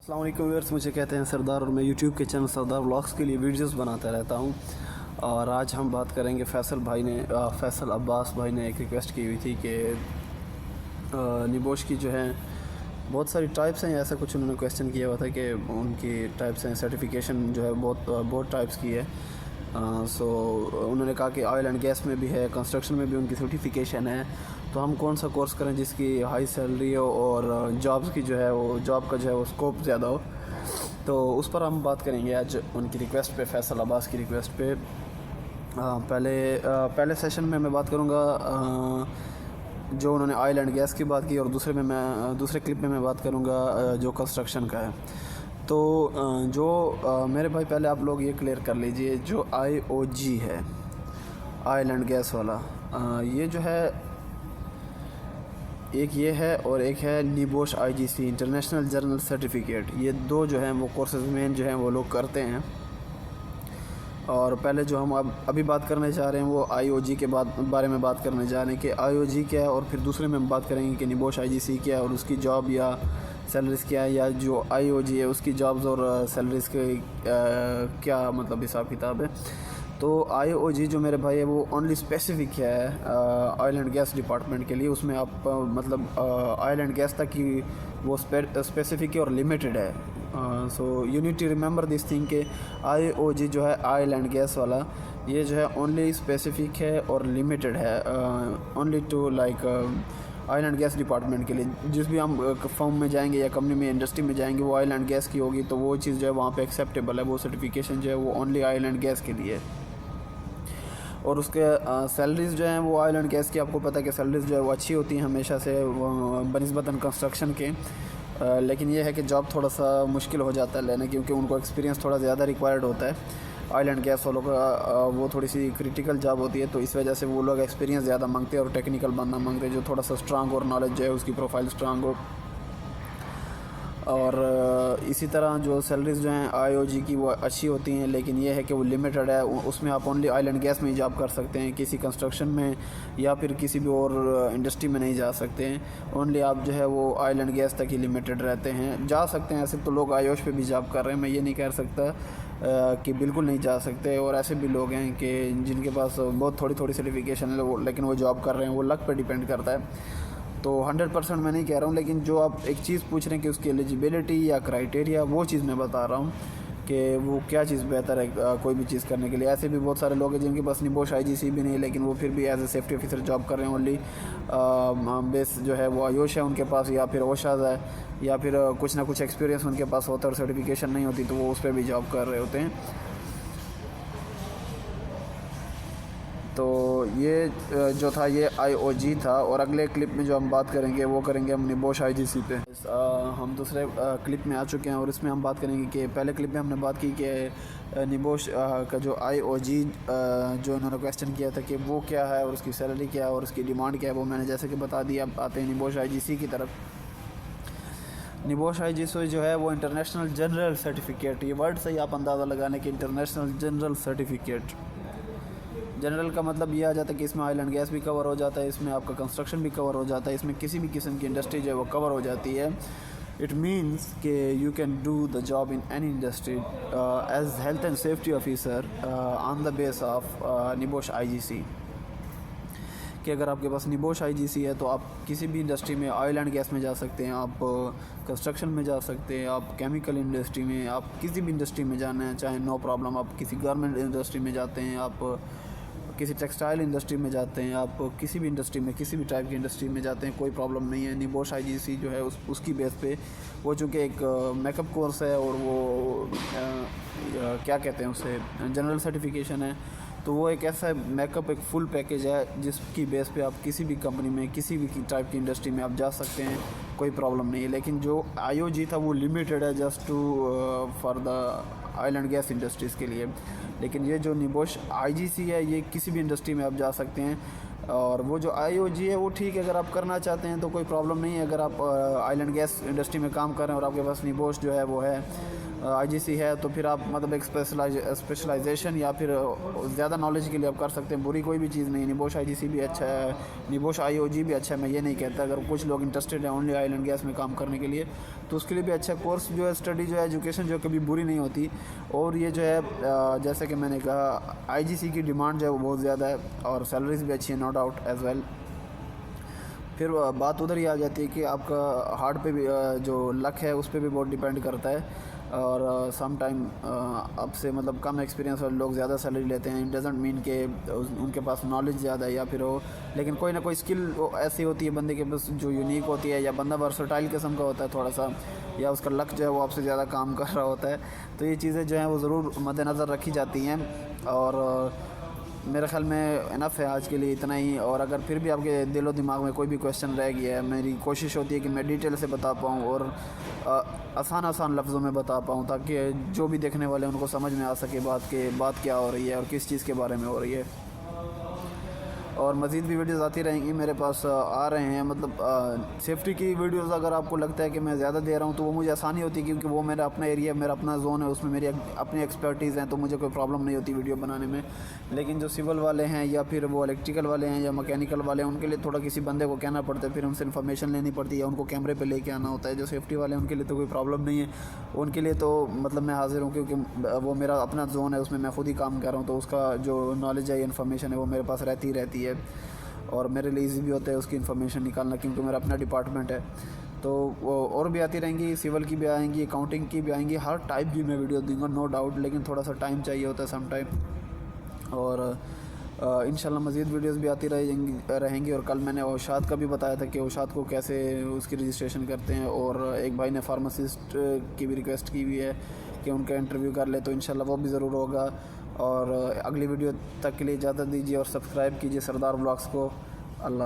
अस्सलाम वालेकुम व्यूअर्स, मुझे कहते हैं सरदार और मैं यूट्यूब के चैनल सरदार व्लॉग्स के लिए वीडियोस बनाता रहता हूं। और आज हम बात करेंगे फैसल अब्बास भाई ने एक रिक्वेस्ट की हुई थी कि निबोश की जो है बहुत सारी टाइप्स हैं, ऐसा कुछ उन्होंने क्वेश्चन किया हुआ था कि उनकी टाइप्स हैं, सर्टिफिकेशन जो है बहुत टाइप्स की है। सो उन्होंने कहा कि ऑयल एंड गैस में भी है, कंस्ट्रक्शन में भी उनकी सर्टिफिकेशन है, तो हम कौन सा कोर्स करें जिसकी हाई सैलरी हो और जॉब्स की जो है वो जॉब का जो है वो स्कोप ज़्यादा हो। तो उस पर हम बात करेंगे आज उनकी रिक्वेस्ट पे, फैसल अब्बास की रिक्वेस्ट पे। पहले सेशन में मैं बात करूँगा जो उन्होंने ऑयल एंड गैस की बात की, और दूसरे क्लिप में मैं बात करूँगा जो कंस्ट्रक्शन का है। तो मेरे भाई, पहले आप लोग ये क्लियर कर लीजिए, जो IOG है, ऑयल एंड गैस वाला, ये जो है एक ये है और एक है NEBOSH IGC, international journal certificate. ये दो जो हैं वो कोर्सेज मेन जो हैं वो लोग करते हैं। और पहले जो हम अभी बात करने जा रहे हैं वो IOG के बारे में बात करने जा रहे हैं कि IOG क्या है, और फिर दूसरे में हम बात करेंगे कि निबोश IGC क्या है और उसकी जॉब या सैलरीज़ क्या है, या जो IOG है उसकी जॉब्स और सैलरीज़ के क्या मतलब हिसाब किताब है। तो IOG जो मेरे भाई है वो ओनली स्पेसिफिक है ऑयल एंड गैस डिपार्टमेंट के लिए। उसमें आप मतलब ऑयल एंड गैस तक की वो स्पेसिफिक है और लिमिटेड है। So you need to remember this thing के IOG जो है ऑयल एंड गैस वाला, ये जो है ओनली स्पेसिफिक है और लिमिटेड है, only to like oil and gas department के लिए। जिस भी हम फर्म में जाएंगे या कंपनी में, इंडस्ट्री में जाएंगे, वो ऑयल एंड गैस की होगी, तो वो चीज़ जो है वहाँ पे एक्सेप्टेबल है। वो सर्टिफिकेशन जो है वो ओनली ऑयल एंड गैस के लिए है। और उसके सैलरीज़ जो हैं वो ऑयल एंड गैस की, आपको पता है कि सैलरीज़ जो है वो अच्छी होती हैं हमेशा से बनिस्बतन कंस्ट्रक्शन के। लेकिन ये है कि जॉब थोड़ा सा मुश्किल हो जाता है लेना, क्योंकि उनको एक्सपीरियंस थोड़ा ज़्यादा रिक्वायर्ड होता है। ऑयल एंड गैस वालों का वो थोड़ी सी क्रिटिकल जॉब होती है, तो इस वजह से वो लोग एक्सपीरियंस ज़्यादा मांगते हैं और टेक्निकल बंदा मांगते हैं जो थोड़ा सा स्ट्रांग और नॉलेज जो है उसकी प्रोफाइल स्ट्रांग हो। और इसी तरह जो सैलरीज़ जो हैं IOG की वो अच्छी होती हैं, लेकिन ये है कि वो लिमिटेड है। उसमें आप ओनली ऑयल एंड गैस में ही जॉब कर सकते हैं, किसी कंस्ट्रक्शन में या फिर किसी भी और इंडस्ट्री में नहीं जा सकते हैं। ओनली आप जो है वो ऑयल एंड गैस तक ही लिमिटेड रहते हैं। जा सकते हैं, ऐसे तो लोग IOS पे भी जॉब कर रहे हैं, मैं ये नहीं कह सकता कि बिल्कुल नहीं जा सकते। और ऐसे भी लोग हैं कि जिनके पास बहुत थोड़ी थोड़ी सर्टिफिकेशन है लेकिन वो जॉब कर रहे हैं। वो लक पर डिपेंड करता है, तो 100% मैं नहीं कह रहा हूँ। लेकिन जो आप एक चीज़ पूछ रहे हैं कि उसकी एलिजिबिलिटी या क्राइटेरिया, वो चीज़ मैं बता रहा हूँ कि वो क्या चीज़ बेहतर है कोई भी चीज़ करने के लिए। ऐसे भी बहुत सारे लोग हैं जिनके पास निबोश IGC भी नहीं, लेकिन वो फिर भी as a safety officer job कर रहे हैं। ओनली बेस जो है वो IOS है उनके पास, या फिर OSHA है, या फिर कुछ ना कुछ एक्सपीरियंस उनके पास होता है और सर्टिफिकेशन नहीं होती, तो वो उस पर भी जॉब कर रहे होते हैं। तो ये जो था ये IOG था। और अगले क्लिप में जो हम बात करेंगे वो करेंगे हम निबोश IGC पे। हम दूसरे क्लिप में आ चुके हैं और इसमें हम बात करेंगे कि पहले क्लिप में हमने बात की कि निबोश का जो IOG जो उन्होंने क्वेश्चन किया था कि वो क्या है और उसकी सैलरी क्या है और उसकी डिमांड क्या है, वो मैंने जैसे कि बता दिया। अब आते हैं निबोश IGC की तरफ। निबोश IGC जो है वो इंटरनेशनल जनरल सर्टिफिकेट, ये वर्ड से ही आप अंदाज़ा लगाने कि इंटरनेशनल जनरल सर्टिफिकेट। जनरल का मतलब ये आ जाता है कि इसमें ऑयल एंड गैस भी कवर हो जाता है, इसमें आपका कंस्ट्रक्शन भी कवर हो जाता है, इसमें किसी भी किस्म की इंडस्ट्री जो है वो कवर हो जाती है। इट मीन्स कि you can do the job in any industry as health and safety officer on the base of NEBOSH IGC। कि अगर आपके पास निबोश IGC है तो आप किसी भी इंडस्ट्री में, ऑयल एंड गैस में जा सकते हैं, आप कंस्ट्रक्शन में जा सकते हैं, आप केमिकल इंडस्ट्री में, आप किसी भी इंडस्ट्री में जाना है चाहे, नो प्रॉब्लम। आप किसी गारमेंट इंडस्ट्री में जाते हैं, आप किसी टेक्सटाइल इंडस्ट्री में जाते हैं, आप किसी भी इंडस्ट्री में, किसी भी टाइप की इंडस्ट्री में जाते हैं, कोई प्रॉब्लम नहीं है। निबोश IGC जो है उसकी बेस पे वो चूँकि एक मेकअप कोर्स है और वो क्या कहते हैं उसे, जनरल सर्टिफिकेशन है, तो वो एक ऐसा मेकअप, एक फुल पैकेज है जिसकी बेस पे आप किसी भी कंपनी में, किसी भी टाइप की इंडस्ट्री में आप जा सकते हैं, कोई प्रॉब्लम नहीं है। लेकिन जो IOG था वो लिमिटेड है just to for the oil and gas industries के लिए। लेकिन ये जो निबोश IGC है ये किसी भी इंडस्ट्री में आप जा सकते हैं। और वो जो IOG है वो ठीक है, अगर आप करना चाहते हैं तो कोई प्रॉब्लम नहीं है। अगर आप ऑयल एंड गैस इंडस्ट्री में काम कर रहे हैं और आपके पास निबोश जो है वो है आईजीसी है तो फिर आप मतलब एक स्पेशलाइजेशन या फिर ज़्यादा नॉलेज के लिए आप कर सकते हैं। बुरी कोई भी चीज़ नहीं है। निबोश आईजीसी भी अच्छा है, निबोश आईओजी भी अच्छा है, मैं ये नहीं कहता। अगर कुछ लोग इंटरेस्टेड हैं ओनली ऑयल एंड गैस में काम करने के लिए तो उसके लिए भी अच्छा कोर्स जो है, स्टडी जो है, एजुकेशन जो कभी बुरी नहीं होती। और ये जो है जैसे कि मैंने कहा आईजीसी की डिमांड जो है वो बहुत ज़्यादा है और सैलरीज भी अच्छी है, नो डाउट एज़ वेल। फिर बात उधर ही आ जाती है कि आपका हार्ड पे भी जो लक है उस पर भी बहुत डिपेंड करता है। और सम टाइम अब से मतलब कम एक्सपीरियंस वाले लोग ज़्यादा सैलरी लेते हैं। इट डजंट मीन के उनके पास नॉलेज ज़्यादा है या फिर हो, लेकिन कोई ना कोई स्किल ऐसी होती है बंदे के पास जो यूनिक होती है, या बंदा वर्सटाइल किस्म का होता है थोड़ा सा, या उसका लक जो है वो आपसे ज़्यादा काम कर रहा होता है। तो ये चीज़ें जो हैं वो ज़रूर मद्देनज़र रखी जाती हैं। और मेरे ख्याल में इनफ है आज के लिए, इतना ही। और अगर फिर भी आपके दिलो दिमाग में कोई भी क्वेश्चन रह गया है, मेरी कोशिश होती है कि मैं डिटेल से बता पाऊँ और आसान लफ्ज़ों में बता पाऊँ, ताकि जो भी देखने वाले हैं उनको समझ में आ सके बात क्या हो रही है और किस चीज़ के बारे में हो रही है। और मज़ीद भी वीडियोज़ आती रहेंगी मेरे पास, आ रहे हैं। मतलब सेफ्टी की वीडियोज़ अगर आपको लगता है कि मैं ज़्यादा दे रहा हूँ तो वो मुझे आसानी होती है, क्योंकि वो मेरा अपना एरिया, मेरा अपना जोन है, उसमें मेरी अपनी एक्सपर्टीज़ हैं, तो मुझे कोई प्रॉब्लम नहीं होती वीडियो बनाने में। लेकिन जो सिविल वाले हैं या फिर वो इलेक्ट्रिकल वाले हैं या मैकेनिकल वाले हैं, उनके लिए थोड़ा किसी बंदे को कहना पड़ता है, फिर उनसे इन्फॉर्मेशन लेनी पड़ती है, या उनको कैमरे पर लेके आना होता है। जो सेफ्टी वाले हैं उनके लिए तो कोई प्रॉब्लम नहीं है, उनके लिए तो मतलब मैं हाज़िर हूँ, क्योंकि वो मेरा अपना जोन है, उसमें मैं खुद ही काम कर रहा हूँ, तो उसका जो नॉलेज है, इन्फॉर्मेशन है, वो मेरे पास रहती है। और मेरे लिए इजी भी होता है उसकी इन्फॉर्मेशन निकालना, क्योंकि मेरा अपना डिपार्टमेंट है। तो वो और भी आती रहेंगी, सिविल की भी आएंगी, अकाउंटिंग की भी आएंगी, हर टाइप की मैं वीडियो दूंगा नो डाउट, लेकिन थोड़ा सा टाइम चाहिए होता है सम टाइम। और इंशाल्लाह मज़ीद वीडियोस भी आती रहेंगी। और कल मैंने औषाद का भी बताया था कि औषाद को कैसे उसकी रजिस्ट्रेशन करते हैं, और एक भाई ने फार्मासिस्ट की भी रिक्वेस्ट की हुई है कि उनका इंटरव्यू कर ले, तो इंशाल्लाह वो भी ज़रूर होगा। और अगली वीडियो तक के लिए इजाज़त दीजिए और सब्सक्राइब कीजिए सरदार व्लॉग्स को।